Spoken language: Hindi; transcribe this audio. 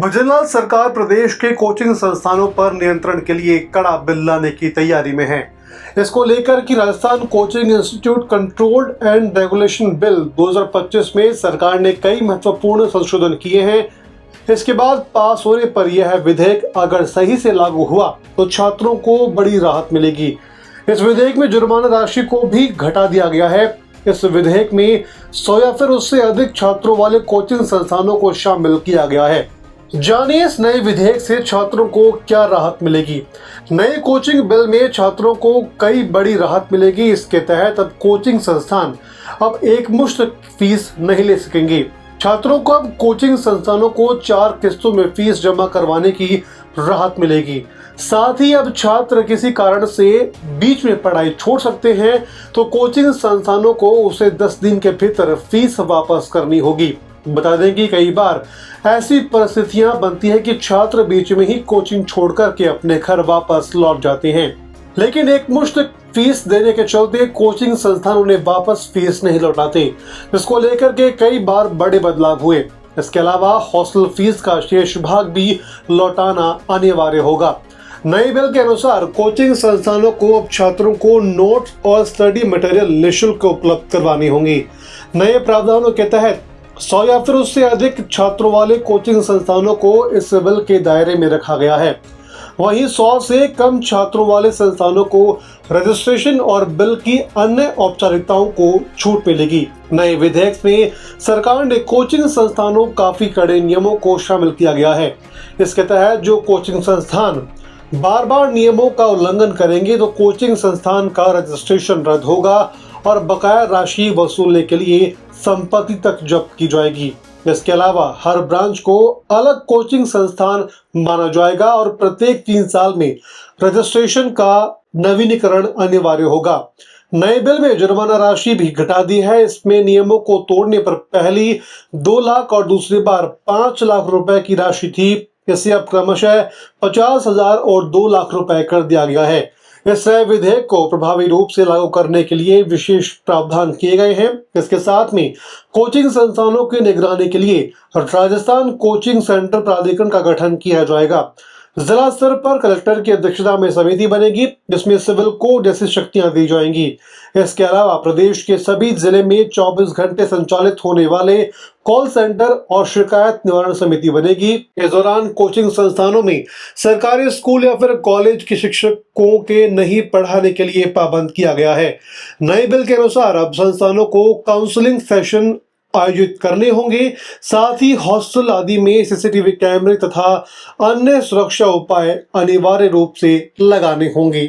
भजनलाल सरकार प्रदेश के कोचिंग संस्थानों पर नियंत्रण के लिए कड़ा बिल लाने की तैयारी में है। इसको लेकर कि Rajasthan coaching institute controlled and regulation bill 2025 में सरकार ने कई महत्वपूर्ण संशोधन किए हैं। इसके बाद पास होने पर यह विधेयक अगर सही से लागू हुआ तो छात्रों को बड़ी राहत मिलेगी। इस विधेयक में जुर्माना राशि को भी घटा दिया गया है। इस विधेयक में 100 या फिर उससे अधिक छात्रों वाले कोचिंग संस्थानों को शामिल किया गया है। जानिए इस नए विधेयक से छात्रों को क्या राहत मिलेगी। नए कोचिंग बिल में छात्रों को कई बड़ी राहत मिलेगी। इसके तहत अब कोचिंग संस्थान अब एक मुश्त फीस नहीं ले सकेंगे। छात्रों को अब कोचिंग संस्थानों को 4 किस्तों में फीस जमा करवाने की राहत मिलेगी। साथ ही अब छात्र किसी कारण से बीच में पढ़ाई छोड़ सकते हैं तो कोचिंग संस्थानों को उसे 10 दिन के भीतर फीस वापस करनी होगी। बता दें कि कई बार ऐसी परिस्थितियां बनती है कि छात्र बीच में ही कोचिंग छोड़कर के अपने घर वापस लौट जाते हैं, लेकिन एक मुश्त फीस देने के चलते कोचिंग संस्थान उन्हें वापस फीस नहीं लौटाते, जिसको लेकर के कई बार बड़े बदलाव हुए। इसके अलावा हॉस्टल फीस का शेष भाग भी लौटाना अनिवार्य होगा। नए बिल के अनुसार कोचिंग संस्थानों को अब छात्रों को नोट्स और स्टडी मटेरियल निःशुल्क उपलब्ध करवानी होंगी। नए प्रावधानों के तहत 100 या फिर उससे अधिक छात्रों वाले कोचिंग संस्थानों को इस बिल के दायरे में रखा गया है। वहीं 100 से कम छात्रों वाले संस्थानों को रजिस्ट्रेशन और बिल की अन्य औपचारिकताओं को छूट मिलेगी। नए विधेयक में सरकार ने कोचिंग संस्थानों काफी कड़े नियमों को शामिल किया गया है। इसके तहत जो कोचिंग संस्थान बार बार नियमों का उल्लंघन करेंगे तो कोचिंग संस्थान का रजिस्ट्रेशन रद्द होगा और बकाया राशि वसूलने के लिए संपत्ति तक जब्त की जाएगी। इसके अलावा हर ब्रांच को अलग कोचिंग संस्थान माना जाएगा और प्रत्येक 3 साल में रजिस्ट्रेशन का नवीनीकरण अनिवार्य होगा। नए बिल में जुर्माना राशि भी घटा दी है। इसमें नियमों को तोड़ने पर पहली 2 लाख और दूसरी बार 5 लाख रुपए की राशि थी, इसे अब क्रमशः 50,000 और 2 लाख रुपए कर दिया गया है। इस विधेयक को प्रभावी रूप से लागू करने के लिए विशेष प्रावधान किए गए हैं। इसके साथ में कोचिंग संस्थानों की निगरानी के लिए राजस्थान कोचिंग सेंटर प्राधिकरण का गठन किया जाएगा। जिला स्तर पर कलेक्टर की अध्यक्षता में समिति बनेगी, जिसमें सिविल कोड जैसी शक्तियां दी जाएंगी। इसके अलावा प्रदेश के सभी जिले में 24 घंटे संचालित होने वाले कॉल सेंटर और शिकायत निवारण समिति बनेगी। इस दौरान कोचिंग संस्थानों में सरकारी स्कूल या फिर कॉलेज के शिक्षकों के नहीं पढ़ाने के लिए पाबंद किया गया है। नए बिल के अनुसार अब संस्थानों को काउंसलिंग सेशन आयोजित करने होंगे। साथ ही हॉस्टल आदि में सीसीटीवी कैमरे तथा अन्य सुरक्षा उपाय अनिवार्य रूप से लगाने होंगे।